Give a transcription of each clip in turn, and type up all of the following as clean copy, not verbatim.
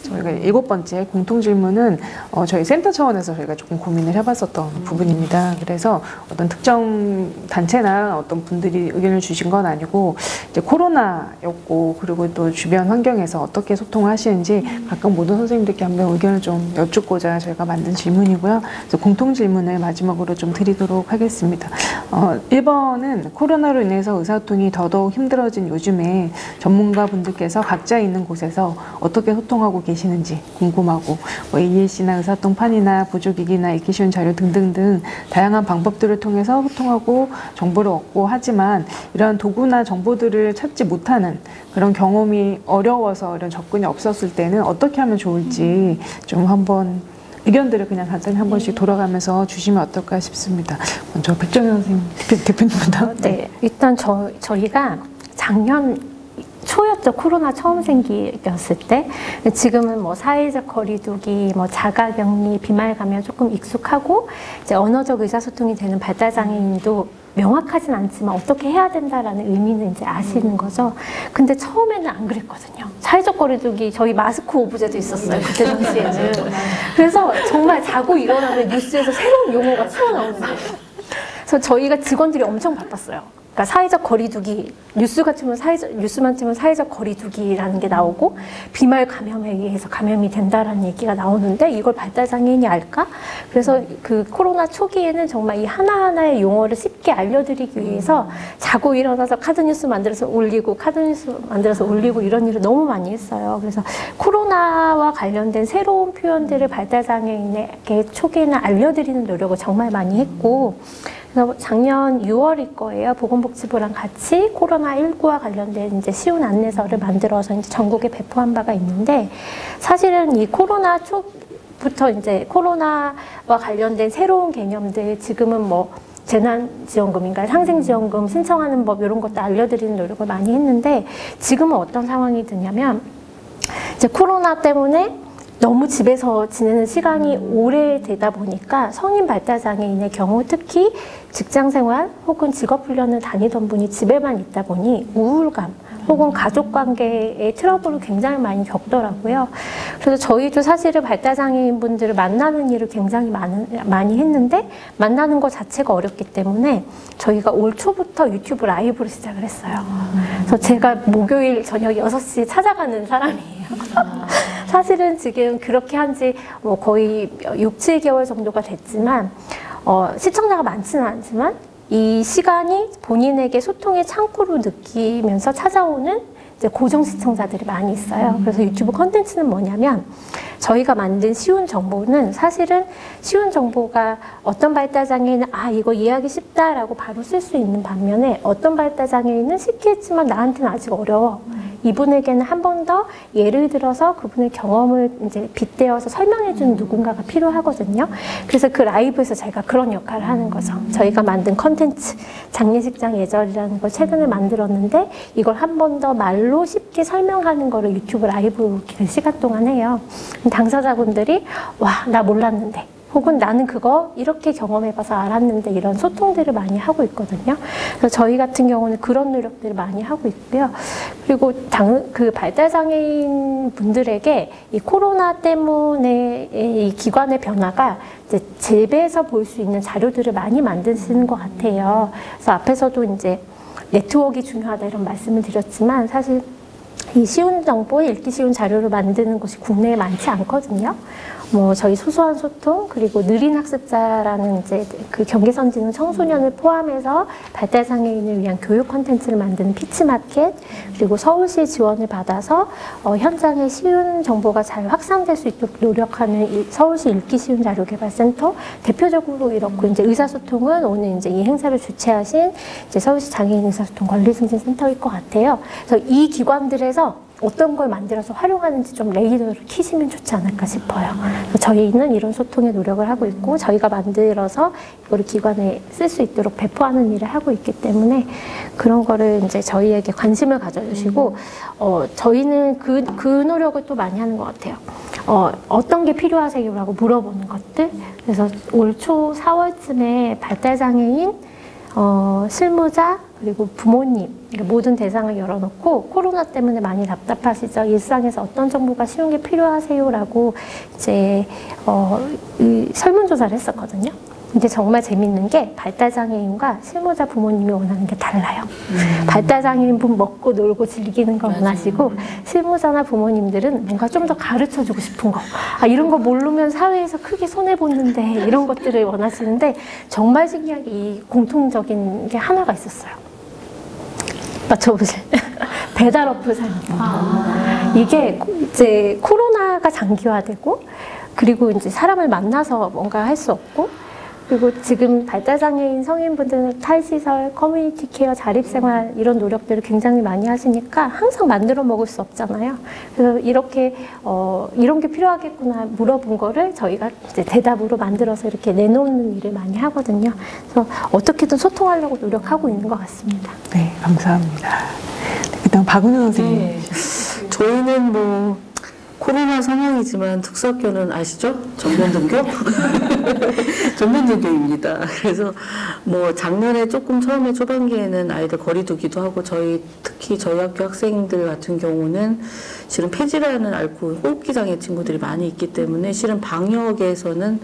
저희가 7번째 공통 질문은 저희 센터 차원에서 저희가 조금 고민을 해봤었던 부분입니다. 그래서 어떤 특정 단체나 어떤 분들이 의견을 주신 건 아니고 이제 코로나였고 그리고 또 주변 환경에서 어떻게 소통을 하시는지 각각 모든 선생님들께 한번 의견을 좀 여쭙고자 저희가 만든 질문이고요. 그래서 공통 질문을 마지막으로 좀 드리도록 하겠습니다. 1번은 코로나로 인해서 의사소통이 더더욱 힘들어진 요즘에 전문가분들께서 각자 있는 곳에서 어떻게 소통하고 계시는지 궁금하고 AAC나 의사소통판이나 보조기기나 읽기 쉬운 자료 등등등 다양한 방법들을 통해서 소통하고 정보를 얻고 하지만 이런 도구나 정보들을 찾지 못하는 그런 경험이 어려워서 이런 접근이 없었을 때는 어떻게 하면 좋을지 좀 한번 의견들을 그냥 간단히 한 번씩 돌아가면서 주시면 어떨까 싶습니다. 먼저 백정현 선생님 대표님부터. 네, 일단 저희가 작년 초였죠. 코로나 처음 생겼을 때. 지금은 뭐 사회적 거리두기, 뭐 자가격리, 비말 감염 조금 익숙하고 이제 언어적 의사소통이 되는 발달장애인도 명확하진 않지만 어떻게 해야 된다라는 의미는 이제 아시는 거죠. 근데 처음에는 안 그랬거든요. 사회적 거리두기, 저희 마스크 오브제도 있었어요. 그때 당시에는. 그래서 정말 자고 일어나면 뉴스에서 새로운 용어가 튀어나오는 거예요. 그래서 저희가 직원들이 엄청 바빴어요. 그러니까 사회적 거리두기, 뉴스만 치면 사회적 거리두기라는 게 나오고 비말 감염에 의해서 감염이 된다라는 얘기가 나오는데 이걸 발달장애인이 알까? 그래서 그 코로나 초기에는 정말 이 하나하나의 용어를 쉽게 알려드리기 위해서 자고 일어나서 카드뉴스 만들어서 올리고 카드뉴스 만들어서 올리고 이런 일을 너무 많이 했어요. 그래서 코로나와 관련된 새로운 표현들을 발달장애인에게 초기에는 알려드리는 노력을 정말 많이 했고 그래서 작년 6월일 거예요. 보건복지부랑 같이 코로나19와 관련된 이제 쉬운 안내서를 만들어서 이제 전국에 배포한 바가 있는데 사실은 이 코로나 초부터 이제 코로나와 관련된 새로운 개념들 지금은 뭐 재난지원금인가 상생지원금 신청하는 법 이런 것도 알려드리는 노력을 많이 했는데 지금은 어떤 상황이 드냐면 이제 코로나 때문에 너무 집에서 지내는 시간이 오래되다 보니까 성인 발달장애인의 경우 특히 직장생활 혹은 직업훈련을 다니던 분이 집에만 있다 보니 우울감 혹은 가족관계의 트러블을 굉장히 많이 겪더라고요. 그래서 저희도 사실은 발달장애인 분들을 만나는 일을 굉장히 많이 했는데 만나는 것 자체가 어렵기 때문에 저희가 올 초부터 유튜브 라이브를 시작을 했어요. 그래서 제가 목요일 저녁 6시에 찾아가는 사람이에요. 사실은 지금 그렇게 한 지 뭐 거의 6, 7개월 정도가 됐지만 시청자가 많지는 않지만 이 시간이 본인에게 소통의 창구로 느끼면서 찾아오는 이제 고정 시청자들이 많이 있어요. 그래서 유튜브 컨텐츠는 뭐냐면 저희가 만든 쉬운 정보는 사실은 쉬운 정보가 어떤 발달장애인은 아 이거 이해하기 쉽다라고 바로 쓸 수 있는 반면에 어떤 발달장애인은 쉽게 했지만 나한테는 아직 어려워. 이분에게는 한 번 더 예를 들어서 그분의 경험을 이제 빗대어서 설명해주는 누군가가 필요하거든요. 그래서 그 라이브에서 제가 그런 역할을 하는 거죠. 저희가 만든 컨텐츠 장례식장 예절이라는 걸 최근에 만들었는데 이걸 한 번 더 말로 쉽게 설명하는 거를 유튜브 라이브 그 시간 동안 해요. 당사자분들이 와, 나 몰랐는데 혹은 나는 그거 이렇게 경험해봐서 알았는데 이런 소통들을 많이 하고 있거든요. 그래서 저희 같은 경우는 그런 노력들을 많이 하고 있고요. 그리고 그 발달장애인 분들에게 이 코로나 때문에 이 기관의 변화가 이제 집에서 볼 수 있는 자료들을 많이 만드시는 것 같아요. 그래서 앞에서도 이제 네트워크가 중요하다 이런 말씀을 드렸지만 사실 이 쉬운 정보, 읽기 쉬운 자료를 만드는 곳이 국내에 많지 않거든요. 뭐 저희 소소한 소통 그리고 느린 학습자라는 이제 그 경계선지능 청소년을 포함해서 발달장애인을 위한 교육 콘텐츠를 만드는 피치마켓 그리고 서울시 지원을 받아서 현장에 쉬운 정보가 잘 확산될 수 있도록 노력하는 서울시 읽기 쉬운 자료개발센터 대표적으로 이렇고 이제 의사소통은 오늘 이제 이 행사를 주최하신 이제 서울시 장애인 의사소통 권리증진센터일 것 같아요. 그래서 이 기관들에서 어떤 걸 만들어서 활용하는지 좀 레이더를 키시면 좋지 않을까 싶어요. 저희는 이런 소통에 노력을 하고 있고 저희가 만들어서 이거를 기관에 쓸 수 있도록 배포하는 일을 하고 있기 때문에 그런 거를 이제 저희에게 관심을 가져주시고 저희는 그 노력을 또 많이 하는 것 같아요. 어떤 게 필요하세요? 라고 물어보는 것들. 그래서 올 초 4월쯤에 발달장애인 실무자 그리고 부모님 그러니까 모든 대상을 열어놓고 코로나 때문에 많이 답답하시죠. 일상에서 어떤 정보가 쉬운 게 필요하세요라고 이제 이 설문조사를 했었거든요. 근데 정말 재밌는 게 발달장애인과 실무자 부모님이 원하는 게 달라요. 발달장애인분 먹고 놀고 즐기는 걸 원하시고 실무자나 부모님들은 뭔가 좀 더 가르쳐주고 싶은 거. 아, 이런 거 모르면 사회에서 크게 손해보는데 이런 것들을 원하시는데 정말 신기하게 이 공통적인 게 하나가 있었어요. 맞춰보세요. 배달 어플 사용. 이게 이제 코로나가 장기화되고 그리고 이제 사람을 만나서 뭔가 할 수 없고 그리고 지금 발달장애인 성인분들은 탈시설, 커뮤니티 케어, 자립생활 이런 노력들을 굉장히 많이 하시니까 항상 만들어 먹을 수 없잖아요. 그래서 이렇게 이런 게 필요하겠구나 물어본 거를 저희가 이제 대답으로 만들어서 이렇게 내놓는 일을 많이 하거든요. 그래서 어떻게든 소통하려고 노력하고 있는 것 같습니다. 네, 감사합니다. 일단 박은우 선생님. 네. 저희는 뭐 코로나 상황이지만 특수학교는 아시죠? 전면등교? 전면등교입니다. 그래서 뭐 작년에 조금 처음에 초반기에는 아이들 거리두기도 하고 특히 저희 학교 학생들 같은 경우는 실은 폐질환을 앓고 호흡기 장애 친구들이 많이 있기 때문에 실은 방역에서는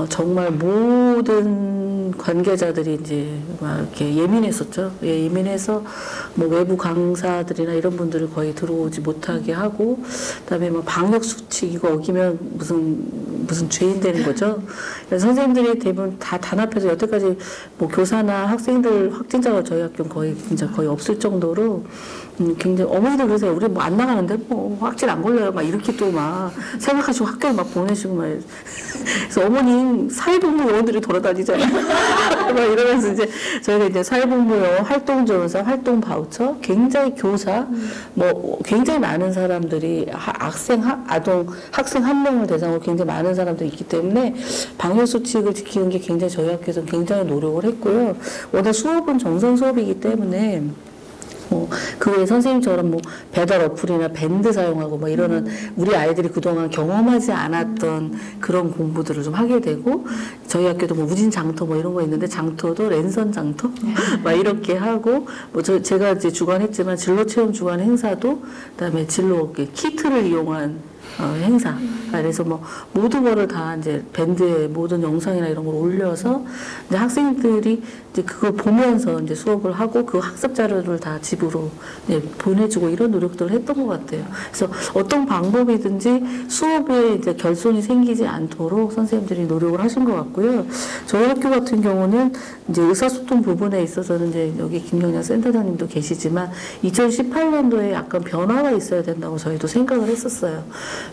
정말 모든 관계자들이 이제 막 이렇게 예민했었죠. 예, 예민해서 뭐 외부 강사들이나 이런 분들을 거의 들어오지 못하게 하고, 그다음에 뭐 방역 수칙 이거 어기면 무슨 죄인 되는 거죠. 그래서 선생님들이 대부분 다 단합해서 여태까지 뭐 교사나 학생들 확진자가 저희 학교는 거의 진짜 거의 없을 정도로 굉장히 어머니들 그러세요. 우리 뭐 안 나가는데 뭐 확진 안 걸려요. 막 이렇게 또 막 생각하시고 학교를 막 보내시고 막. 그래서 어머님 사회복무 요원들이 돌아다니잖아요. 막 이러면서 이제 저희가 이제 사회복무 요원 활동조사, 활동 바우처, 굉장히 교사, 뭐 굉장히 많은 사람들이 학생 한 명을 대상으로 굉장히 많은 사람들이 있기 때문에 방역 수칙을 지키는 게 굉장히 저희 학교에서는 굉장히 노력을 했고요. 워낙 수업은 정상 수업이기 때문에. 그 외에 선생님처럼 뭐 배달 어플이나 밴드 사용하고 뭐 이러는 우리 아이들이 그동안 경험하지 않았던 그런 공부들을 좀 하게 되고, 저희 학교도 뭐 우진 장터 뭐 이런 거 있는데 장터도 랜선 장터 막 이렇게 하고, 뭐 제가 이제 주관했지만 진로 체험 주관 행사도, 그다음에 진로 키트를 이용한 행사. 그래서 뭐 모든 거를 다 이제 밴드에 모든 영상이나 이런 걸 올려서 이제 학생들이 이제 그걸 보면서 이제 수업을 하고 그 학습 자료를 다 집으로 이제 보내주고 이런 노력들을 했던 것 같아요. 그래서 어떤 방법이든지 수업에 이제 결손이 생기지 않도록 선생님들이 노력을 하신 것 같고요. 저희 학교 같은 경우는 이제 의사소통 부분에 있어서는 이제 여기 김경량 센터장님도 계시지만 2018년도에 약간 변화가 있어야 된다고 저희도 생각을 했었어요.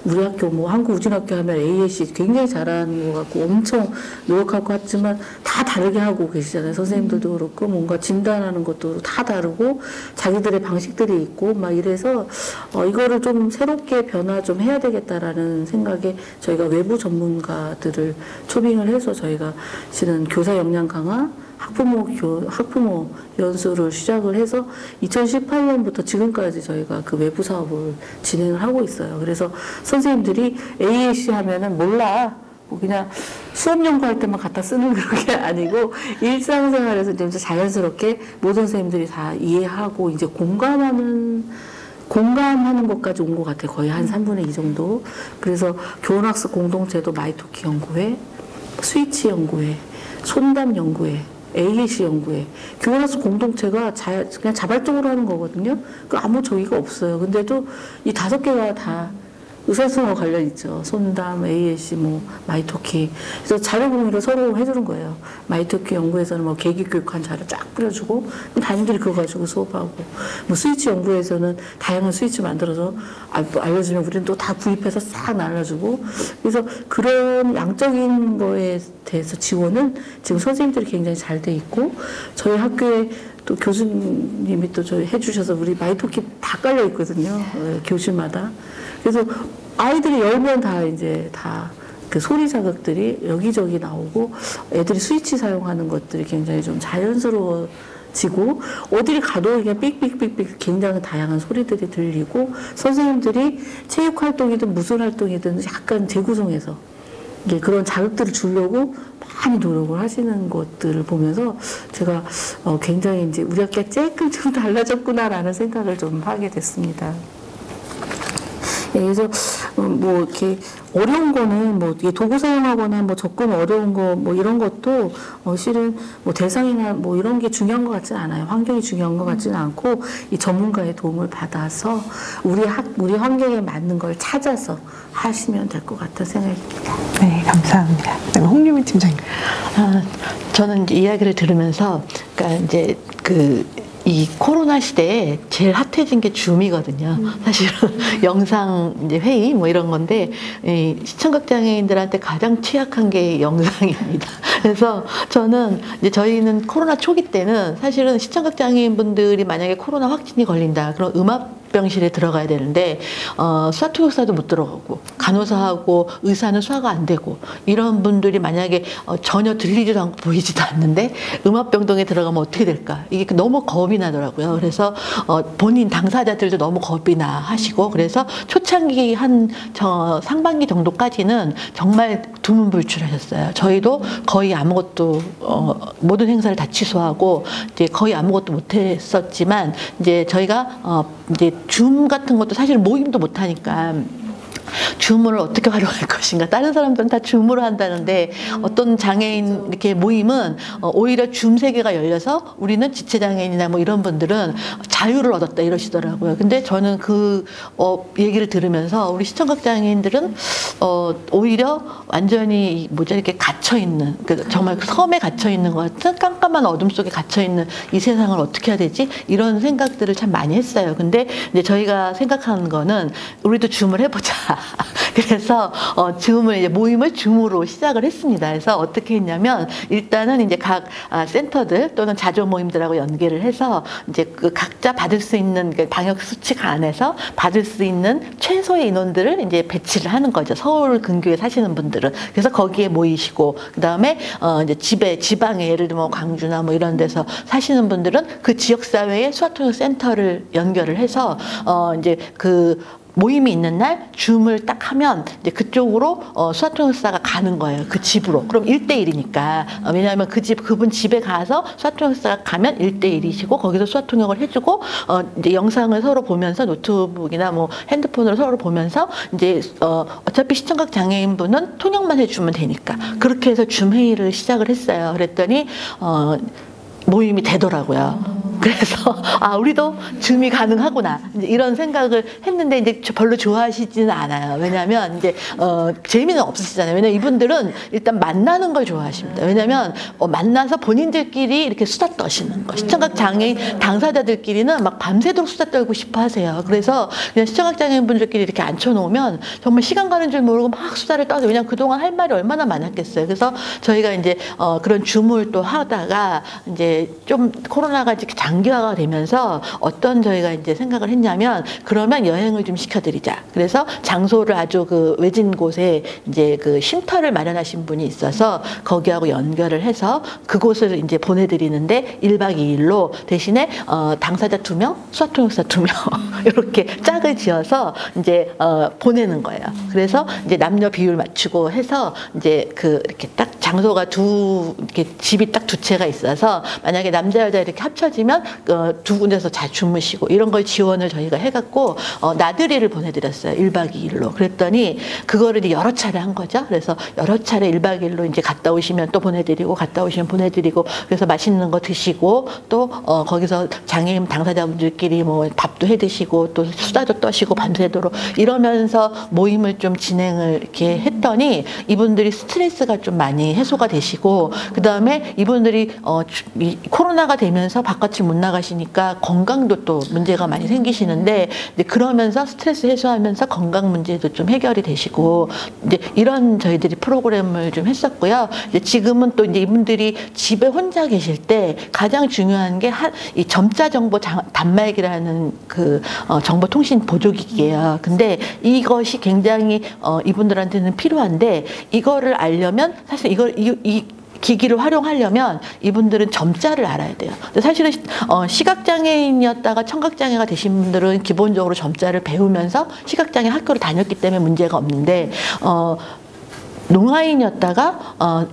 우리 학교 뭐 한국우진학교 하면 AAC 굉장히 잘하는 것 같고 엄청 노력할 것 같지만 다 다르게 하고 계시잖아요. 선생님들도 그렇고 뭔가 진단하는 것도 다 다르고 자기들의 방식들이 있고 막 이래서 이거를 좀 새롭게 변화 좀 해야 되겠다라는 생각에 저희가 외부 전문가들을 초빙을 해서 저희가 실은 교사 역량 강화 학부모 연수를 시작을 해서 2018년부터 지금까지 저희가 그 외부 사업을 진행을 하고 있어요. 그래서 선생님들이 AAC 하면은 몰라. 뭐 그냥 수업 연구할 때만 갖다 쓰는 그런 게 아니고 일상생활에서 이제 자연스럽게 모든 선생님들이 다 이해하고 이제 공감하는 것까지 온 것 같아요. 거의 한 3분의 2 정도. 그래서 교원학습 공동체도 마이토키 연구회, 스위치 연구회, 손담 연구회, AAC 연구회, 교원학습 공동체가 그냥 자발적으로 하는 거거든요. 그 아무 저기가 없어요. 근데도 이 5개가 다 의사소통과 관련 있죠. 손담, AAC, 뭐 마이토키. 그래서 자료 공유를 서로 해주는 거예요. 마이토키 연구에서는 뭐 계기교육한 자료 쫙 뿌려주고 담임들이 그거 가지고 수업하고, 뭐 스위치 연구에서는 다양한 스위치 만들어서 알려주면 우리는 또 다 구입해서 싹 나눠주고. 그래서 그런 양적인 거에 대해서 지원은 지금 선생님들이 굉장히 잘 돼 있고, 저희 학교에 또 교수님이 또 저희 해주셔서 우리 마이토키 다 깔려 있거든요. 교실마다. 그래서 아이들이 열면 다 그 소리 자극들이 여기저기 나오고 애들이 스위치 사용하는 것들이 굉장히 좀 자연스러워지고 어디를 가도 그냥 삑삑삑삑 굉장히 다양한 소리들이 들리고, 선생님들이 체육 활동이든 무슨 활동이든 약간 재구성해서 그런 자극들을 주려고 많이 노력을 하시는 것들을 보면서 제가 굉장히 이제 우리 학교가 조금 좀 달라졌구나라는 생각을 좀 하게 됐습니다. 예, 그래서 뭐 이렇게 어려운 거는 뭐 도구 사용하거나 뭐 접근 어려운 거 뭐 이런 것도 실은 뭐 대상이나 뭐 이런 게 중요한 것 같지는 않아요. 환경이 중요한 것 같지는 않고 이 전문가의 도움을 받아서 우리 환경에 맞는 걸 찾아서 하시면 될 것 같다는 생각입니다. 네, 감사합니다. 홍유미 팀장님. 저는 이제 이야기를 들으면서, 그러니까 이제 이 코로나 시대에 제일 핫해진 게 줌이거든요. 사실은 영상 이제 회의 뭐 이런 건데, 이 시청각 장애인들한테 가장 취약한 게 영상입니다. 그래서 저는 이제 저희는 코로나 초기 때는 사실은 시청각 장애인분들이 만약에 코로나 확진이 걸린다, 그럼 음압병실에 들어가야 되는데 수화통역사도 못 들어가고 간호사하고 의사는 소화가 안 되고 이런 분들이 만약에 전혀 들리지도 않고 보이지도 않는데 음압병동에 들어가면 어떻게 될까, 이게 너무 겁이 나더라고요. 그래서 본인 당사자들도 너무 겁이 나 하시고, 그래서 초창기 한 상반기 정도까지는 정말 두문불출하셨어요. 저희도 거의 아무것도 모든 행사를 다 취소하고 이제 거의 아무것도 못했었지만, 이제 저희가 이제 줌 같은 것도 사실 모임도 못 하니까 줌을 어떻게 활용할 것인가. 다른 사람들은 다 줌으로 한다는데 어떤 장애인 이렇게 모임은 오히려 줌 세계가 열려서 우리는 지체장애인이나 뭐 이런 분들은 자유를 얻었다 이러시더라고요. 근데 저는 그 얘기를 들으면서 우리 시청각 장애인들은 오히려 완전히 뭐죠, 이렇게 갇혀 있는, 정말 섬에 갇혀 있는 것 같은 깜깜한 어둠 속에 갇혀 있는 이 세상을 어떻게 해야 되지, 이런 생각들을 참 많이 했어요. 근데 이제 저희가 생각하는 거는 우리도 줌을 해보자. 그래서 줌을 이제 모임을 줌으로 시작을 했습니다. 그래서 어떻게 했냐면, 일단은 이제 각 센터들 또는 자조 모임들하고 연계를 해서 이제 그 각자 받을 수 있는 방역 수칙 안에서 받을 수 있는 최소의 인원들을 이제 배치를 하는 거죠. 서울 근교에 사시는 분들은. 그래서 거기에 모이시고, 그 다음에 이제 지방에 예를 들면 광주나 뭐 이런 데서 사시는 분들은 그 지역 사회에 수화통역 센터를 연결을 해서 이제 그 모임이 있는 날 줌을 딱 하면 이제 그쪽으로 수화통역사가 가는 거예요. 그 집으로. 그럼 1대1이니까. 왜냐하면 그분 집에 가서 수화통역사가 가면 1대1이시고 거기서 수화통역을 해주고 이제 영상을 서로 보면서 노트북이나 뭐 핸드폰으로 서로 보면서 이제 어차피 시청각 장애인분은 통역만 해주면 되니까 그렇게 해서 줌 회의를 시작을 했어요. 그랬더니 모임이 되더라고요. 그래서 우리도 줌이 가능하구나 이런 생각을 했는데 이제 별로 좋아하시지는 않아요. 왜냐하면 이제 재미는 없으시잖아요. 왜냐면 이분들은 일단 만나는 걸 좋아하십니다. 왜냐면 만나서 본인들끼리 이렇게 수다 떠시는 거. 시청각 장애인 당사자들끼리는 막 밤새도록 수다 떨고 싶어 하세요. 그래서 그냥 시청각 장애인분들끼리 이렇게 앉혀놓으면 정말 시간 가는 줄 모르고 막 수다를 떠서, 왜냐면 그동안 할 말이 얼마나 많았겠어요. 그래서 저희가 이제 그런 줌을 또 하다가 이제 좀 코로나가 이제 장기화가 되면서 저희가 이제 생각을 했냐면, 그러면 여행을 좀 시켜드리자. 그래서 장소를 아주 그 외진 곳에 이제 그 쉼터를 마련하신 분이 있어서 거기하고 연결을 해서 그곳을 이제 보내드리는데 1박 2일로 대신에 당사자 2명, 수화통역사 2명 이렇게 짝을 지어서 이제 보내는 거예요. 그래서 이제 남녀 비율 맞추고 해서 이제 이렇게 딱 장소가 이렇게 집이 딱 두 채가 있어서 만약에 남자 여자 이렇게 합쳐지면 두 군데서 주무시고 이런 걸 지원을 저희가 해갖고 나들이를 보내드렸어요. 1박 2일로. 그랬더니 그거를 이제 여러 차례 한 거죠. 그래서 여러 차례 1박 2일로 이제 갔다 오시면 또 보내드리고 갔다 오시면 보내드리고, 그래서 맛있는 거 드시고 또 거기서 장애인 당사자분들끼리 뭐 밥도 해 드시고 또 수다도 떠시고 밤새도록 이러면서 모임을 좀 진행을 이렇게 했더니 이분들이 스트레스가 좀 많이 해소가 되시고, 그 다음에 이분들이 코로나가 되면서 바깥을 못 나가시니까 건강도 또 문제가 많이 생기시는데, 이제 그러면서 스트레스 해소하면서 건강 문제도 좀 해결이 되시고, 이제 이런 저희들이 프로그램을 좀 했었고요. 이제 지금은 또 이제 이분들이 집에 혼자 계실 때 가장 중요한 게 이 점자 정보 단말기라는 그 정보통신 보조기기예요. 근데 이것이 굉장히 이분들한테는 필요한데, 이거를 알려면 사실 이 기기를 활용하려면 이분들은 점자를 알아야 돼요. 사실은 시각장애인이었다가 청각장애가 되신 분들은 기본적으로 점자를 배우면서 시각장애 학교를 다녔기 때문에 문제가 없는데, 농아인이었다가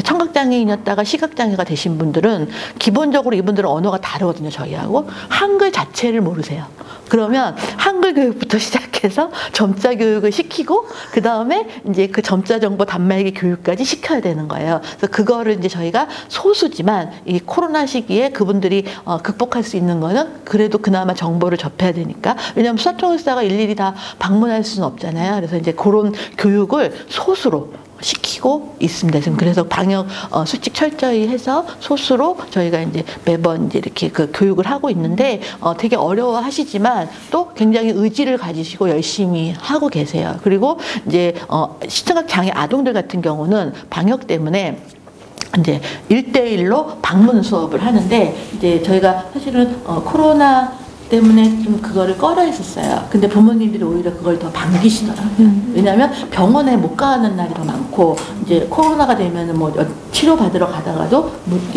청각장애인이었다가 시각장애가 되신 분들은 기본적으로 이분들은 언어가 다르거든요, 저희하고. 한글 자체를 모르세요. 그러면 한글 교육부터 시작해서 점자 교육을 시키고, 그 다음에 이제 그 점자 정보 단말기 교육까지 시켜야 되는 거예요. 그래서 그거를 이제 저희가 소수지만 이 코로나 시기에 그분들이 극복할 수 있는 거는 그래도 그나마 정보를 접해야 되니까. 왜냐하면 수사통역사가 일일이 다 방문할 수는 없잖아요. 그래서 이제 그런 교육을 소수로 시키고 있습니다. 지금 그래서 방역 수칙 철저히 해서 소수로 저희가 이제 매번 이제 이렇게 그 교육을 하고 있는데 되게 어려워하시지만 또 굉장히 의지를 가지시고 열심히 하고 계세요. 그리고 이제 시청각 장애 아동들 같은 경우는 방역 때문에 이제 1대1로 방문 수업을 하는데, 이제 저희가 사실은 코로나 때문에 좀 그거를 꺼려 했었어요. 근데 부모님들이 오히려 그걸 더 반기시더라고요. 왜냐하면 병원에 못 가는 날이 더 많고, 이제 코로나가 되면은 뭐 치료 받으러 가다가도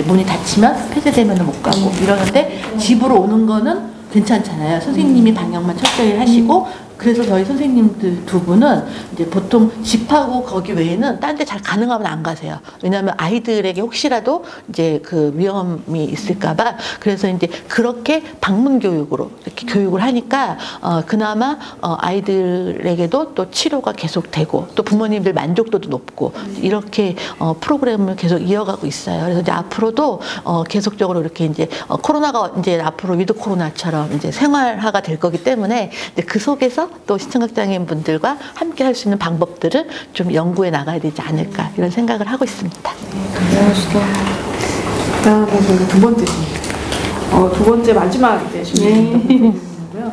문이 닫히면 폐쇄되면은 못 가고 이러는데, 집으로 오는 거는 괜찮잖아요. 선생님이 방역만 철저히 하시고. 그래서 저희 선생님들 두 분은 이제 보통 집하고 거기 외에는 딴 데 잘 가능하면 안 가세요. 왜냐하면 아이들에게 혹시라도 이제 그 위험이 있을까봐. 그래서 이제 그렇게 방문 교육으로 이렇게 교육을 하니까 그나마 아이들에게도 또 치료가 계속되고 또 부모님들 만족도도 높고 이렇게 프로그램을 계속 이어가고 있어요. 그래서 이제 앞으로도 계속적으로 이렇게 이제 코로나가 이제 앞으로 위드 코로나처럼 이제 생활화가 될 거기 때문에 이제 그 속에서 또 시청각장애인 분들과 함께 할 수 있는 방법들을 좀 연구해 나가야 되지 않을까 이런 생각을 하고 있습니다. 그다음에 저희가 두 번째 질문. 두 번째 마지막 이제 질문이고요.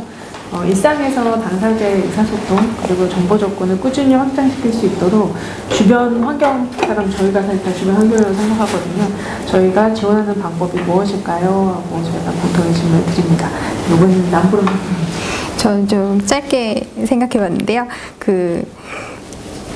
일상에서 당사자의 의사소통 그리고 정보 접근을 꾸준히 확장시킬 수 있도록 주변 환경처럼 저희가 살짝 주변 환경을 생각하거든요. 저희가 지원하는 방법이 무엇일까요? 하고 저희가 공통의 질문을 드립니다. 이번엔 남부름 저는 좀 짧게 생각해봤는데요.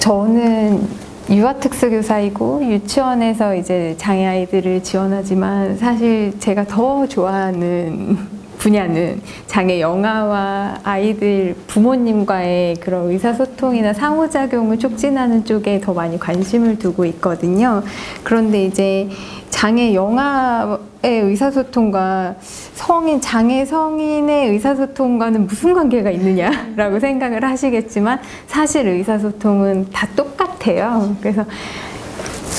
저는 유아특수교사이고 유치원에서 이제 장애 아이들을 지원하지만 사실 제가 더 좋아하는 분야는 장애 영아와 아이들 부모님과의 그런 의사소통이나 상호작용을 촉진하는 쪽에 더 많이 관심을 두고 있거든요. 그런데 이제 장애 영아의 의사소통과 장애 성인의 의사소통과는 무슨 관계가 있느냐라고 생각을 하시겠지만 사실 의사소통은 다 똑같아요. 그래서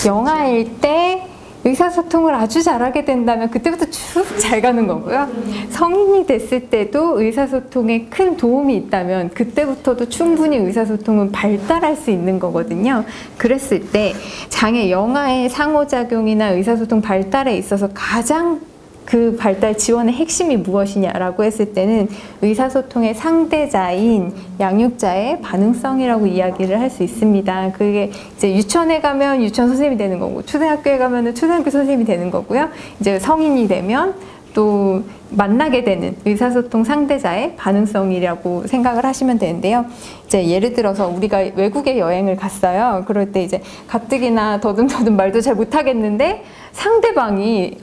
영아일 때 의사소통을 아주 잘하게 된다면 그때부터 쭉 잘 가는 거고요. 성인이 됐을 때도 의사소통에 큰 도움이 있다면 그때부터도 충분히 의사소통은 발달할 수 있는 거거든요. 그랬을 때 장애 영아의 상호작용이나 의사소통 발달에 있어서 가장 그 발달 지원의 핵심이 무엇이냐라고 했을 때는 의사소통의 상대자인 양육자의 반응성이라고 이야기를 할 수 있습니다. 그게 이제 유치원에 가면 유치원 선생님이 되는 거고, 초등학교에 가면 초등학교 선생님이 되는 거고요. 이제 성인이 되면 또 만나게 되는 의사소통 상대자의 반응성이라고 생각을 하시면 되는데요. 이제 예를 들어서 우리가 외국에 여행을 갔어요. 그럴 때 이제 가뜩이나 더듬더듬 말도 잘 못하겠는데 상대방이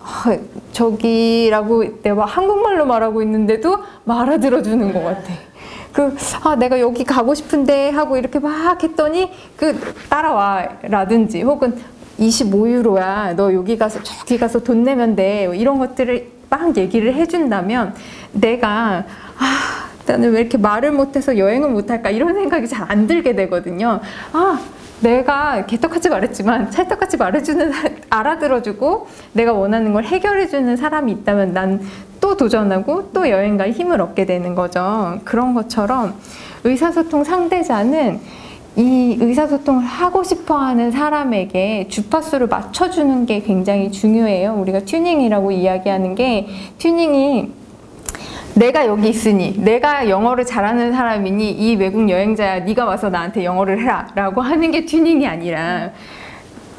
저기라고 내가 한국말로 말하고 있는데도 말 알아들어주는 것 같아. 내가 여기 가고 싶은데 하고 이렇게 막 했더니 따라와 라든지 혹은 25유로야 너 여기 가서 저기 가서 돈 내면 돼 이런 것들을 막 얘기를 해준다면 내가 나는 왜 이렇게 말을 못해서 여행을 못할까 이런 생각이 잘 안 들게 되거든요. 내가 개떡같이 말했지만 찰떡같이 알아들어주고 내가 원하는 걸 해결해주는 사람이 있다면 난 또 도전하고 또 여행 갈 힘을 얻게 되는 거죠. 그런 것처럼 의사소통 상대자는 이 의사소통을 하고 싶어하는 사람에게 주파수를 맞춰주는 게 굉장히 중요해요. 우리가 튜닝이라고 이야기하는 게 튜닝이 내가 여기 있으니 내가 영어를 잘하는 사람이니 이 외국 여행자야 네가 와서 나한테 영어를 해라 라고 하는 게 튜닝이 아니라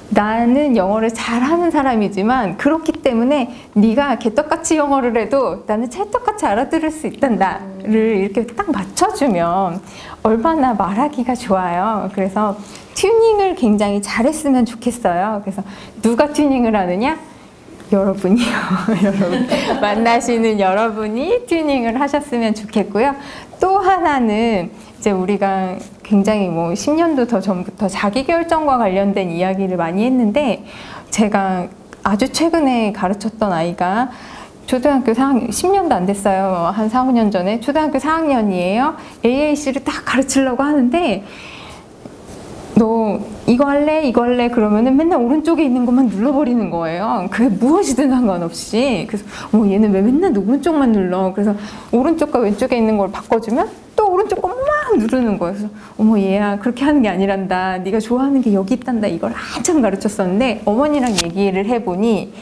나는 영어를 잘하는 사람이지만 그렇기 때문에 네가 개떡같이 영어를 해도 나는 찰떡같이 알아들을 수 있단다를 이렇게 딱 맞춰주면 얼마나 말하기가 좋아요. 그래서 튜닝을 굉장히 잘했으면 좋겠어요. 그래서 누가 튜닝을 하느냐? 여러분이요. 여러분 만나시는 여러분이 튜닝을 하셨으면 좋겠고요. 또 하나는 이제 우리가 굉장히 뭐 10년도 더 전부터 자기결정과 관련된 이야기를 많이 했는데 제가 아주 최근에 가르쳤던 아이가 초등학교 4학년, 10년도 안 됐어요. 한 4, 5년 전에 초등학교 4학년이에요. AAC를 딱 가르치려고 하는데 너 이거 할래? 이거 할래? 그러면은 맨날 오른쪽에 있는 것만 눌러버리는 거예요. 그게 무엇이든 상관없이. 그래서 얘는 왜 맨날 오른쪽만 눌러? 그래서 오른쪽과 왼쪽에 있는 걸 바꿔주면 또 오른쪽 것만 누르는 거예요. 그래서 얘야 그렇게 하는 게 아니란다. 네가 좋아하는 게 여기 있단다. 이걸 한참 가르쳤었는데 어머니랑 얘기를 해보니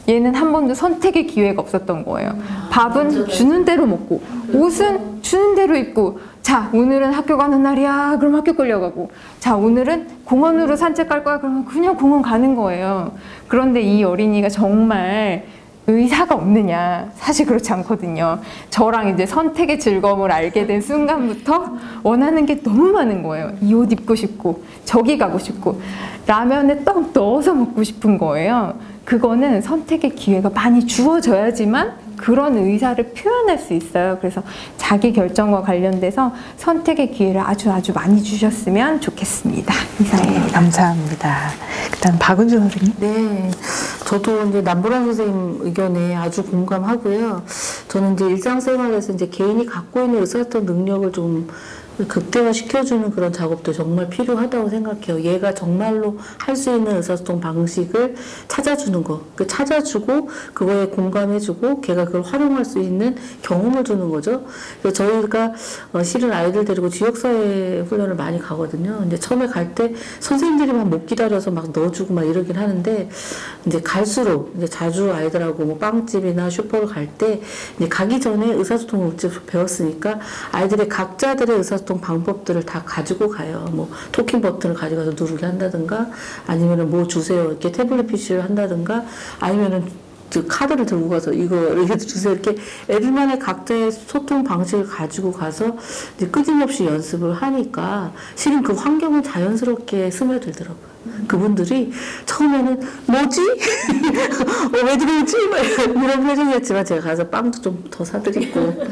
얘는 한 번도 선택의 기회가 없었던 거예요. 밥은 주는 대로 먹고 옷은 주는 대로 입고 자 오늘은 학교 가는 날이야 그럼 학교 끌려가고 자 오늘은 공원으로 산책 갈 거야 그러면 그냥 공원 가는 거예요. 그런데 이 어린이가 정말 의사가 없느냐? 사실 그렇지 않거든요. 저랑 이제 선택의 즐거움을 알게 된 순간부터 원하는 게 너무 많은 거예요. 이 옷 입고 싶고 저기 가고 싶고 라면에 떡 넣어서 먹고 싶은 거예요. 그거는 선택의 기회가 많이 주어져야지만 그런 의사를 표현할 수 있어요. 그래서 자기 결정과 관련돼서 선택의 기회를 아주 많이 주셨으면 좋겠습니다. 이상해요. 네, 감사합니다. 일단 박은주 선생님. 네, 저도 이제 남보란 선생님 의견에 아주 공감하고요. 저는 이제 일상생활에서 이제 개인이 갖고 있는 의사소통 능력을 좀 극대화 시켜주는 그런 작업도 정말 필요하다고 생각해요. 얘가 정말로 할 수 있는 의사소통 방식을 찾아주는 거. 찾아주고 그거에 공감해주고 걔가 그걸 활용할 수 있는 경험을 주는 거죠. 그래서 저희가 실은 아이들 데리고 지역사회 훈련을 많이 가거든요. 근데 처음에 갈 때 선생님들이 막 못 기다려서 막 넣어주고 막 이러긴 하는데 이제 갈수록 이제 자주 아이들하고 뭐 빵집이나 슈퍼를 갈 때 이제 가기 전에 의사소통을 배웠으니까 아이들의 각자들의 의사소통 방법들을 다 가지고 가요. 뭐 토킹 버튼을 가져가서 누르게 한다든가 아니면은 뭐 주세요 이렇게 태블릿 PC를 한다든가 아니면은 그 카드를 들고 가서 이거 이렇게 주세요 이렇게 애들만의 각자의 소통 방식을 가지고 가서 이제 끊임없이 연습을 하니까 실은 그 환경은 자연스럽게 스며들더라고요. 그분들이 처음에는 뭐지? 왜 들어오지? 이런 표정이었지만 제가 가서 빵도 좀 더 사드리고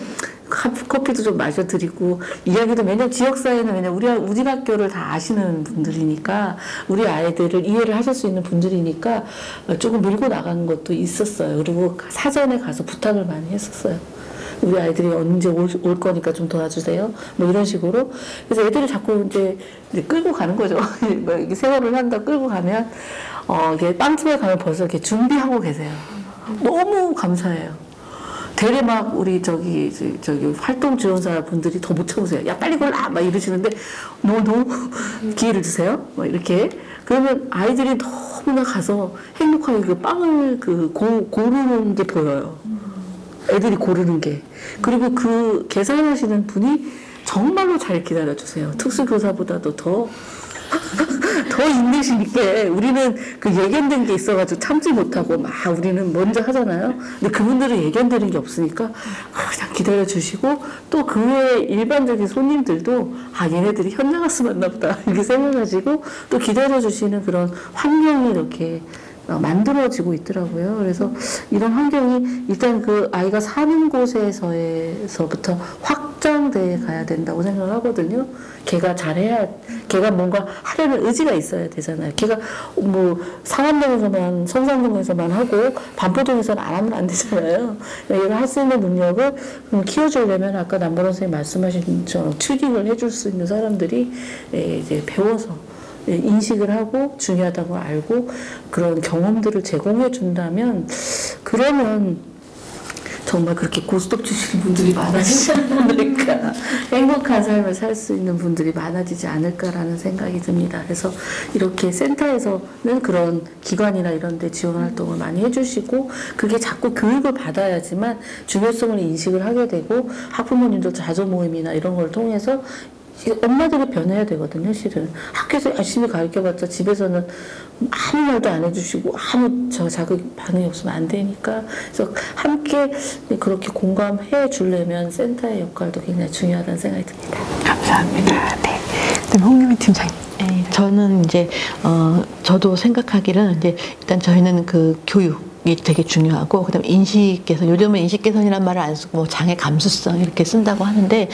커피도 좀 마셔드리고 이야기도 왜냐면 지역사회는 왜냐면 우리 학교를 다 아시는 분들이니까 우리 아이들을 이해를 하실 수 있는 분들이니까 조금 밀고 나가는 것도 있었어요. 그리고 사전에 가서 부탁을 많이 했었어요. 우리 아이들이 언제 올 거니까 좀 도와주세요. 뭐 이런 식으로. 그래서 애들을 자꾸 이제 끌고 가는 거죠. 뭐 이렇게 세월을 한다 끌고 가면, 이게 빵집에 가면 벌써 이렇게 준비하고 계세요. 너무 감사해요. 되레 막 우리 저기 활동 지원사 분들이 더 못 참으세요. 야 빨리 골라 막 이러시는데 너무 기회를 주세요. 막 이렇게 그러면 아이들이 너무나 가서 행복하게 그 빵을 고르는 게 보여요. 애들이 고르는 게. 그리고 그 계산하시는 분이 정말로 잘 기다려주세요. 특수교사보다도 더 인내심 있게. 우리는 그 예견된 게 있어가지고 참지 못하고 막 우리는 먼저 하잖아요. 근데 그분들은 예견되는 게 없으니까 그냥 기다려주시고 또 그 외에 일반적인 손님들도 얘네들이 현장 가서 만나 보다 이렇게 생각하시고 또 기다려주시는 그런 환경이 이렇게 만들어지고 있더라고요. 그래서 이런 환경이 일단 그 아이가 사는 곳에서부터 확장돼 가야 된다고 생각을 하거든요. 걔가 잘해야, 걔가 뭔가 하려는 의지가 있어야 되잖아요. 걔가 뭐 상암동에서만, 성산동에서만 하고 반포동에서는 안 하면 안 되잖아요. 얘가 할 수 있는 능력을 키워주려면 아까 남보란 선생님 말씀하신 것처럼 튜닝을 해줄 수 있는 사람들이 이제 배워서 인식을 하고 중요하다고 알고 그런 경험들을 제공해 준다면 그러면 정말 그렇게 고스톱 치시는 분들이 많아지지 않을까 행복한 삶을 살 수 있는 분들이 많아지지 않을까라는 생각이 듭니다. 그래서 이렇게 센터에서는 그런 기관이나 이런 데 지원 활동을 많이 해주시고 그게 자꾸 교육을 받아야지만 중요성을 인식을 하게 되고 학부모님도 자조 모임이나 이런 걸 통해서 엄마들이 변해야 되거든요, 실은. 학교에서 열심히 가르쳐봤자 집에서는 아무 말도 안 해주시고 아무 자극 반응이 없으면 안 되니까. 그래서 함께 그렇게 공감해 주려면 센터의 역할도 굉장히 중요하다는 생각이 듭니다. 감사합니다. 네. 그다음에 홍유미 팀장님. 네, 저는 이제 저도 생각하기는 이제 일단 저희는 그 교육 되게 중요하고, 그다음에 인식 개선. 요즘은 인식 개선이란 말을 안 쓰고 뭐 장애 감수성 이렇게 쓴다고 하는데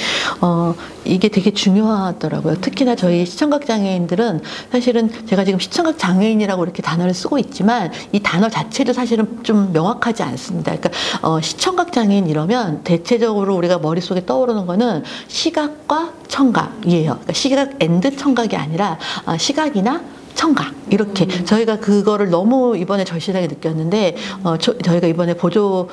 이게 되게 중요하더라고요. 특히나 저희 시청각 장애인들은 사실은 제가 지금 시청각 장애인이라고 이렇게 단어를 쓰고 있지만 이 단어 자체도 사실은 좀 명확하지 않습니다. 그러니까 시청각 장애인 이러면 대체적으로 우리가 머릿속에 떠오르는 거는 시각과 청각이에요. 그러니까 시각 앤드 청각이 아니라 시각이나 청각 이렇게 저희가 그거를 너무 이번에 절실하게 느꼈는데 저희가 이번에 보조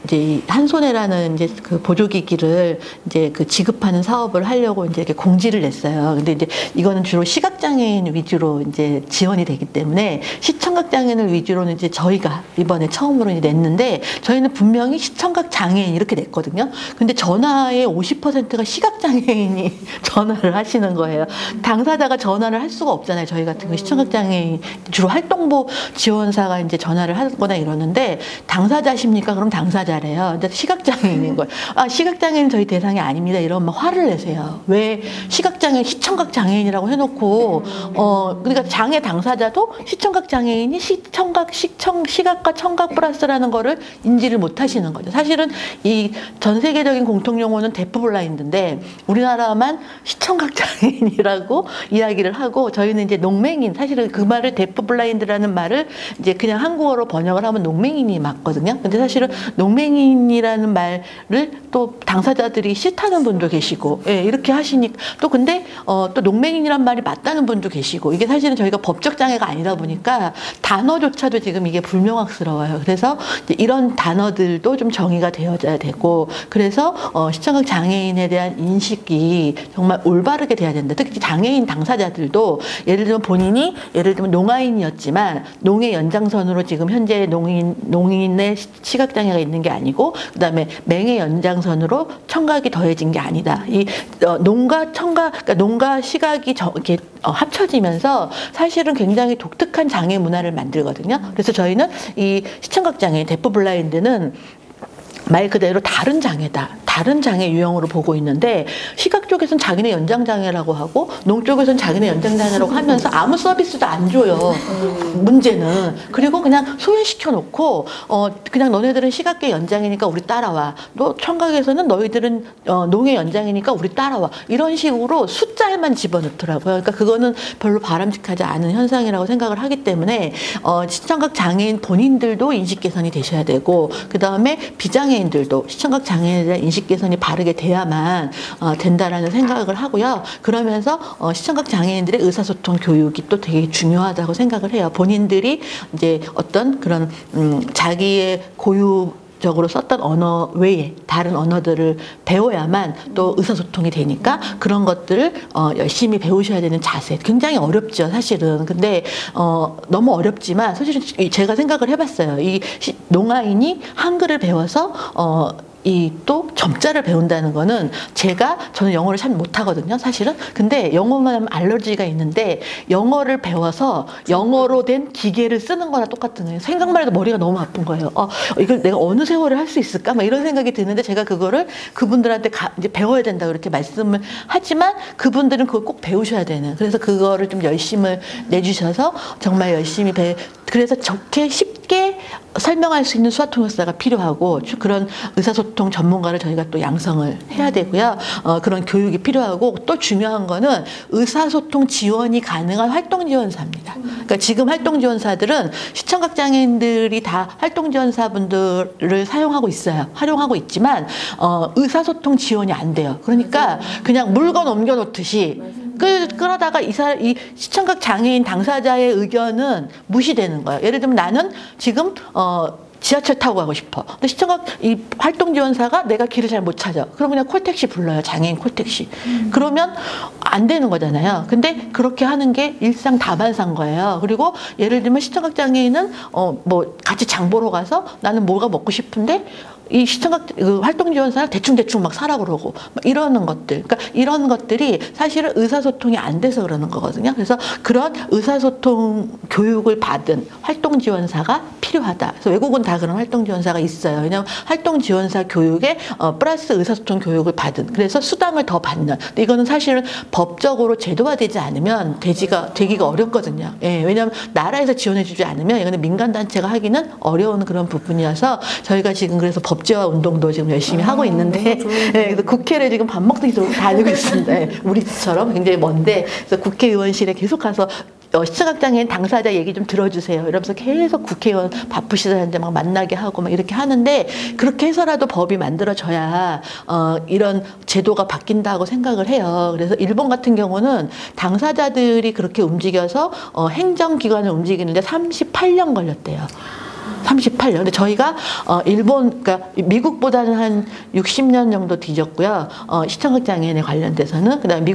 이제 이 한손해라는 이제 그 보조기기를 이제 그 지급하는 사업을 하려고 이제 이렇게 공지를 냈어요. 근데 이제 이거는 주로 시각장애인 위주로 이제 지원이 되기 때문에 시청각 장애인을 위주로는 이제 저희가 이번에 처음으로 이제 냈는데 저희는 분명히 시청각 장애인 이렇게 냈거든요. 근데 전화의 50%가 시각장애인이 전화를 하시는 거예요. 당사자가 전화를 할 수가 없잖아요. 저희 같은 그 시청각 장애인 주로 활동보 지원사가 이제 전화를 하거나 이러는데 당사자십니까? 그럼 당사자래요. 근데 시각장애인인 거예요. 아, 시각장애인 저희 대상이 아닙니다. 이러면 막 화를 내세요. 왜 시각장애인, 시청각 장애인이라고 해놓고 그러니까 장애 당사자도 시청각 장애인이 시각과 청각 플러스라는 거를 인지를 못 하시는 거죠. 사실은 이 전 세계적인 공통 용어는 데프 블라인드인데 우리나라만 시청각 장애인이라고 이야기를 하고 저희는 이제 농맹인, 사실은 그 말을 데프 블라인드라는 말을 이제 그냥 한국어로 번역을 하면 농맹인이 맞거든요. 근데 사실은 농맹인이라는 말을 또 당사자들이 싫다는 분도 계시고, 예, 이렇게 하시니까 또 근데 또 농맹인이란 말이 맞다는 분도 계시고, 이게 사실은 저희가 법적 장애가 아니다 보니까 단어조차도 지금 이게 불명확스러워요. 그래서 이제 이런 단어들도 좀 정의가 되어져야 되고, 그래서 시청각 장애인에 대한 인식이 정말 올바르게 돼야 된다. 특히 장애인 당사자들도 예를 들면 본인이 예를 들면 농아인이었지만 농의 연장선으로 지금 현재 농인의 시각장애가 있는 게 아니고 그다음에 맹의 연장선으로 청각이 더해진 게 아니다. 이 농과 청각, 그러니까 농과 시각이 이렇게 합쳐지면서 사실은 굉장히 독특한 장애 문화를 만들거든요. 그래서 저희는 이 시청각 장애, 데프 블라인드는 말 그대로 다른 장애다. 다른 장애 유형으로 보고 있는데 시각 쪽에서는 자기네 연장장애라고 하고 농 쪽에서는 자기네 연장장애라고 하면서 아무 서비스도 안 줘요. 문제는. 그리고 그냥 소외시켜 놓고 그냥 너네들은 시각계 연장이니까 우리 따라와. 너 청각에서는 너희들은 농의 연장이니까 우리 따라와. 이런 식으로 숫자에만 집어넣더라고요. 그러니까 그거는 별로 바람직하지 않은 현상이라고 생각을 하기 때문에 시청각 장애인 본인들도 인식 개선이 되셔야 되고 그다음에 비장애인들도 시청각 장애인에 대한 인식 개선이 바르게 돼야만 된다라는 생각을 하고요. 그러면서 시청각 장애인들의 의사소통 교육이 또 되게 중요하다고 생각을 해요. 본인들이 이제 어떤 그런 자기의 고유적으로 썼던 언어 외에 다른 언어들을 배워야만 또 의사소통이 되니까 그런 것들을 열심히 배우셔야 되는 자세. 굉장히 어렵죠, 사실은. 근데 너무 어렵지만 사실은 제가 생각을 해봤어요. 이 농아인이 한글을 배워서 이 또 점자를 배운다는 거는 저는 영어를 참 못하거든요, 사실은. 근데 영어만 하면 알러지가 있는데 영어를 배워서 영어로 된 기계를 쓰는 거나 똑같은 거예요. 생각만 해도 머리가 너무 아픈 거예요. 이걸 내가 어느 세월에 할 수 있을까? 막 이런 생각이 드는데 제가 그거를 그분들한테 이제 배워야 된다고 이렇게 말씀을 하지만 그분들은 그걸 꼭 배우셔야 되는. 그래서 그거를 좀 열심을 내주셔서 정말 열심히 그래서 좋게 쉽게 설명할 수 있는 수화통역사가 필요하고 그런 의사소통 전문가를 저희가 또 양성을 해야 되고요. 그런 교육이 필요하고 또 중요한 거는 의사소통 지원이 가능한 활동지원사입니다. 그러니까 지금 활동지원사들은 시청각 장애인들이 다 활동지원사분들을 사용하고 있어요. 활용하고 있지만 의사소통 지원이 안 돼요. 그러니까 그냥 물건 옮겨놓듯이 그러다가 이 시청각 장애인 당사자의 의견은 무시되는 거예요. 예를 들면 나는 지금 지하철 타고 가고 싶어. 근데 시청각 이 활동지원사가 내가 길을 잘 못 찾아. 그럼 그냥 콜택시 불러요. 장애인 콜택시. 그러면 안 되는 거잖아요. 근데 그렇게 하는 게 일상다반사인 거예요. 그리고 예를 들면 시청각 장애인은 뭐 같이 장 보러 가서 나는 뭐가 먹고 싶은데 이 시청각 활동지원사가 대충 막 사라 그러고 막 이러는 것들. 그러니까 이런 것들이 사실은 의사소통이 안 돼서 그러는 거거든요. 그래서 그런 의사소통 교육을 받은 활동지원사가 필요하다. 그래서 외국은 다 그런 활동지원사가 있어요. 왜냐하면 활동지원사 교육에 플러스 의사소통 교육을 받은, 그래서 수당을 더 받는. 근데 이거는 사실은 법적으로 제도화되지 않으면 되기가 어렵거든요. 예, 왜냐하면 나라에서 지원해주지 않으면 이거는 민간단체가 하기는 어려운 그런 부분이어서 저희가 지금 그래서 법제화 운동도 지금 열심히 하고 있는데, 예, 그래서 국회를 지금 밥 먹듯이 다니고 있습니다. 예, 우리 집처럼 굉장히 먼데, 그래서 국회의원실에 계속 가서 시청각장애인 당사자 얘기 좀 들어주세요. 이러면서 계속 국회의원 바쁘시다는데 막 만나게 하고 막 이렇게 하는데, 그렇게 해서라도 법이 만들어져야 이런 제도가 바뀐다고 생각을 해요. 그래서 일본 같은 경우는 당사자들이 그렇게 움직여서 행정기관을 움직이는데 38년 걸렸대요. 38년. 근데 저희가 그러니까 미국보다는 한 60년 정도 뒤졌고요. 시청각장애인에 관련돼서는. 그다음에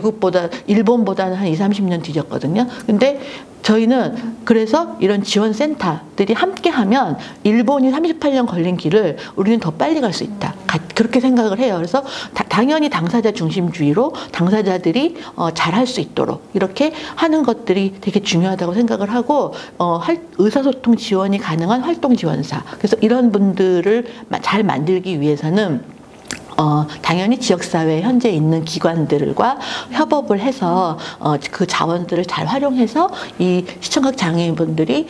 일본보다는 한 20, 30년 뒤졌거든요. 근데 저희는 그래서 이런 지원센터들이 함께 하면 일본이 38년 걸린 길을 우리는 더 빨리 갈 수 있다. 그렇게 생각을 해요. 그래서 당연히 당사자 중심주의로 당사자들이 잘할 수 있도록 이렇게 하는 것들이 되게 중요하다고 생각을 하고, 의사소통 지원이 가능한 활동지원사. 그래서 이런 분들을 잘 만들기 위해서는 당연히 지역사회에 현재 있는 기관들과 협업을 해서 그 자원들을 잘 활용해서 이 시청각 장애인분들이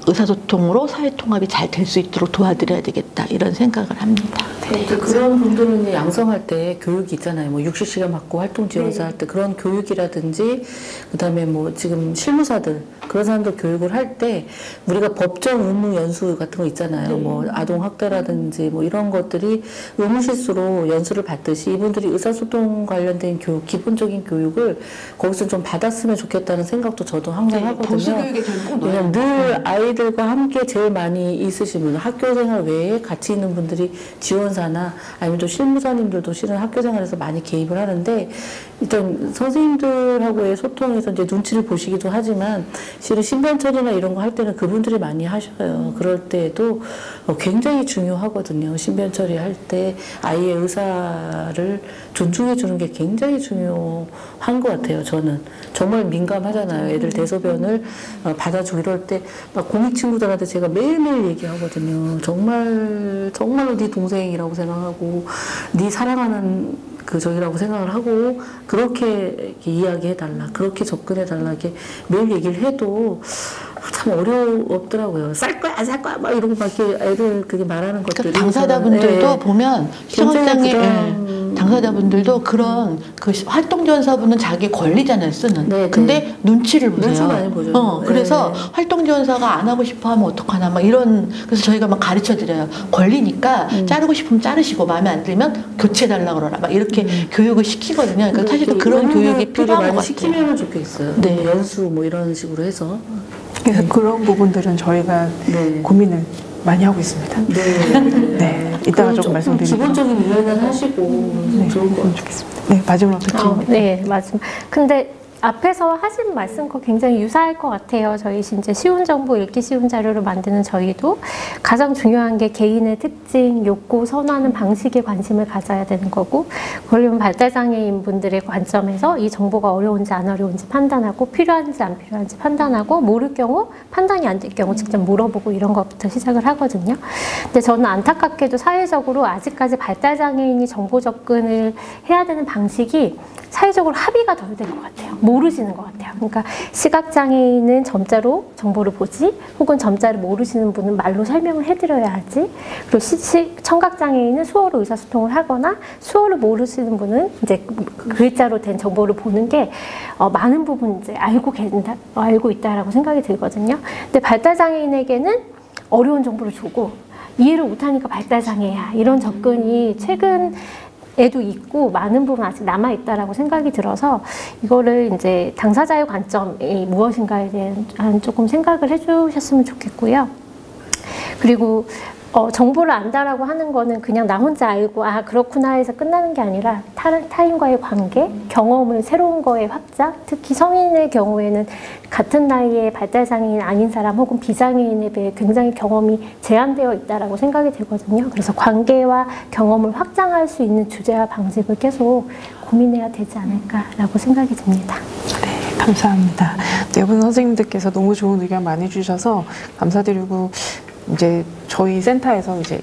의사소통으로 사회통합이 잘 될 수 있도록 도와드려야 되겠다, 이런 생각을 합니다. 네. 그런 분들은 양성할 때 교육이 있잖아요. 뭐 60시간 받고 활동지원사 할 때 그런 교육이라든지, 그다음에 뭐 지금 실무사들 그런 사람들 교육을 할 때 우리가 법정 의무 연수 같은 거 있잖아요. 뭐 아동 학대라든지 뭐 이런 것들이 의무실수로 연수를 받듯이 이분들이 의사소통 관련된 교육, 기본적인 교육을 거기서 좀 받았으면 좋겠다는 생각도 저도 항상 하거든요. 왜냐면 늘 아이들과 함께 제일 많이 있으신 분, 학교생활 외에 같이 있는 분들이 지원사나 아니면 또 실무사님들도 실은 학교생활에서 많이 개입을 하는데, 일단 선생님들하고의 소통에서 이제 눈치를 보시기도 하지만 실은 신변처리나 이런 거 할 때는 그분들이 많이 하셔요. 그럴 때에도 굉장히 중요하거든요. 신변처리 할 때 아이의 의사를 존중해 주는 게 굉장히 중요한 것 같아요. 저는 정말 민감하잖아요. 애들 대소변을 받아주고 이럴 때 막 공익 친구들한테 제가 매일매일 얘기하거든요. 정말로 네 동생이라고 생각하고 네 사랑하는 저기라고 생각을 하고 그렇게 이야기해달라, 그렇게 접근해달라, 이렇게 매일 얘기를 해도 참 어렵더라고요. 쌀 거야, 살 거야, 막 이러고 막 이렇게 애들 그게 말하는 것들이. 당사자분들도 보면 시청각장애 당사자분들도 그런 그 활동지원사분은 자기 권리잖아요, 쓰는. 근데 눈치를 보세요. 눈치 많이 보죠. 그래서 활동지원사가 안 하고 싶어 하면 어떡하나, 막 이런. 그래서 저희가 막 가르쳐 드려요. 권리니까 자르고 싶으면 자르시고 마음에 안 들면 교체해달라 그러라, 막 이렇게 교육을 시키거든요. 그러니까 사실 그런 교육이 필요한 것 같아요. 시키면 좋겠어요. 네. 연수 뭐 이런 식으로 해서. 그래서 그런 부분들은 저희가 고민을 많이 하고 있습니다. 네. 이따가 조금 말씀드리고. 기본적인 이해는 하시고 좋은 것 좋겠습니다. 네, 마지막으로 듣죠. 네, 맞습니다. 근데 앞에서 하신 말씀과 굉장히 유사할 것 같아요. 저희 이제 쉬운 정보, 읽기 쉬운 자료를 만드는 저희도 가장 중요한 게 개인의 특징, 욕구, 선호하는 방식에 관심을 가져야 되는 거고, 그러려면 발달장애인 분들의 관점에서 이 정보가 어려운지 안 어려운지 판단하고, 필요한지 안 필요한지 판단하고, 모를 경우, 판단이 안 될 경우 직접 물어보고 이런 것부터 시작을 하거든요. 근데 저는 안타깝게도 사회적으로 아직까지 발달장애인이 정보 접근을 해야 되는 방식이 사회적으로 합의가 덜 된 것 같아요. 모르시는 것 같아요. 그러니까 시각장애인은 점자로 정보를 보지, 혹은 점자를 모르시는 분은 말로 설명을 해드려야 하지, 그리고 청각장애인은 수어로 의사소통을 하거나 수어를 모르시는 분은 이제 글자로 된 정보를 보는 게 많은 부분 이제 알고 있다라고 생각이 들거든요. 근데 발달장애인에게는 어려운 정보를 주고 이해를 못하니까 발달장애야, 이런 접근이 최근 에도 있고 많은 부분 아직 남아있다라고 생각이 들어서 이거를 이제 당사자의 관점이 무엇인가에 대한 조금 생각을 해주셨으면 좋겠고요. 그리고 정보를 안다라고 하는 거는 그냥 나 혼자 알고 아 그렇구나 해서 끝나는 게 아니라 타인과의 관계, 경험을 새로운 거에 확장, 특히 성인의 경우에는 같은 나이에 발달장애인 아닌 사람 혹은 비장애인에 비해 굉장히 경험이 제한되어 있다라고 생각이 들거든요. 그래서 관계와 경험을 확장할 수 있는 주제와 방식을 계속 고민해야 되지 않을까라고 생각이 듭니다. 네, 감사합니다. 네 분 선생님들께서 너무 좋은 의견 많이 주셔서 감사드리고 이제 저희 센터에서 이제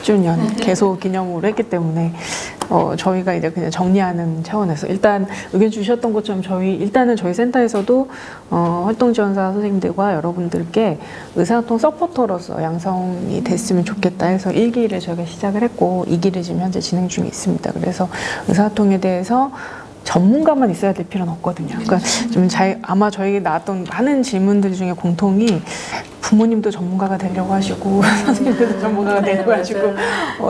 1주년 개소 기념으로 했기 때문에 저희가 이제 그냥 정리하는 차원에서 일단 의견 주셨던 것처럼 일단은 저희 센터에서도 활동지원사 선생님들과 여러분들께 의사소통 서포터로서 양성이 됐으면 좋겠다 해서 1기를 저희가 시작을 했고 2기를 지금 현재 진행 중에 있습니다. 그래서 의사소통에 대해서 전문가만 있어야 될 필요는 없거든요. 그러니까 좀 아마 저에게 나왔던 많은 질문들 중에 공통이 부모님도 전문가가 되려고 하시고 선생님들도 전문가가 되려고 하시고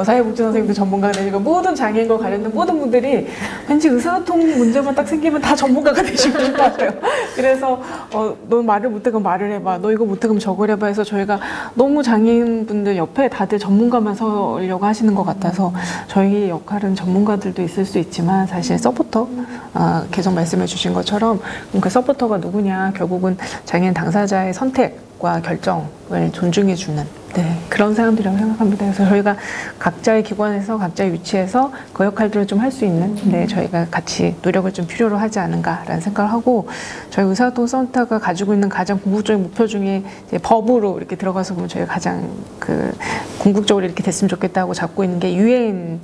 사회복지 선생님도 전문가가 되려고 모든 장애인과 관련된 모든 분들이 왠지 의사소통 문제만 딱 생기면 다 전문가가 되시고 싶어요. 그래서 너 말을 못해 그럼 말을 해봐. 너 이거 못해 그럼 저걸 해봐 해서 저희가 너무 장애인분들 옆에 다들 전문가만 서려고 하시는 것 같아서 저희 역할은 전문가들도 있을 수 있지만 사실 서포터 계속 말씀해 주신 것처럼 그 서포터가 누구냐 결국은 장애인 당사자의 선택과 결정을 존중해주는 그런 사람들이라고 생각합니다. 그래서 저희가 각자의 기관에서 각자의 위치에서 그 역할들을 좀 할 수 있는 저희가 같이 노력을 좀 필요로 하지 않은가라는 생각을 하고 저희 의사소통 센터가 가지고 있는 가장 궁극적인 목표 중에 이제 법으로 이렇게 들어가서 보면 저희가 가장 궁극적으로 이렇게 됐으면 좋겠다고 잡고 있는 게 유엔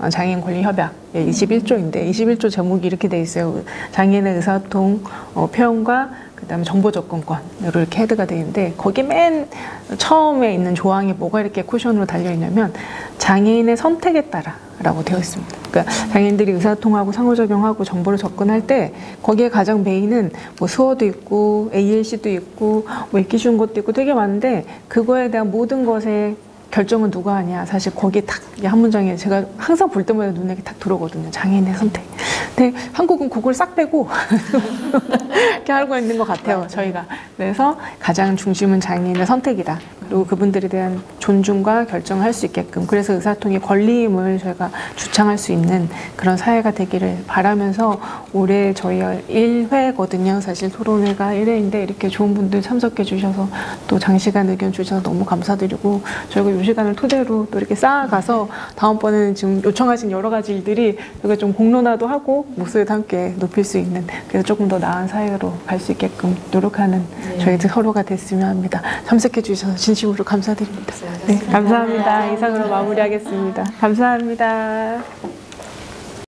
장애인 권리 협약 21조인데 21조 제목이 이렇게 돼 있어요. 장애인의 의사소통 표현과 그다음에 정보 접근권으로 이렇게 헤드가 되어 있는데 거기 맨 처음에 있는 조항에 뭐가 이렇게 쿠션으로 달려 있냐면 장애인의 선택에 따라라고 되어 있습니다. 그러니까 장애인들이 의사소통하고 상호작용하고 정보를 접근할 때 거기에 가장 메인은 뭐 수어도 있고 ALC도 있고 뭐 읽기 쉬운 것도 있고 되게 많은데 그거에 대한 모든 것에 결정은 누가 하냐. 사실 거기에 딱 한 문장에 제가 항상 볼 때마다 눈에 딱 들어오거든요. 장애인의 선택. 근데 한국은 그걸 싹 빼고 이렇게 하고 있는 것 같아요. 저희가. 그래서 가장 중심은 장애인의 선택이다. 그리고 그분들에 대한 존중과 결정을 할 수 있게끔 그래서 의사소통의 권리임을 저희가 주창할 수 있는 그런 사회가 되기를 바라면서 올해 저희 1회거든요. 사실 토론회가 1회인데 이렇게 좋은 분들 참석해 주셔서 또 장시간 의견 주셔서 너무 감사드리고 저희가 이 시간을 토대로 또 이렇게 쌓아가서 다음번에는 지금 요청하신 여러 가지 일들이 저희가 좀 공론화도 하고 목소리도 함께 높일 수 있는 그래서 조금 더 나은 사회로 갈 수 있게끔 노력하는 저희들 서로가 됐으면 합니다. 참석해 주셔서 진심으로 감사드립니다. 네, 감사합니다. 이상으로 마무리하겠습니다. 감사합니다.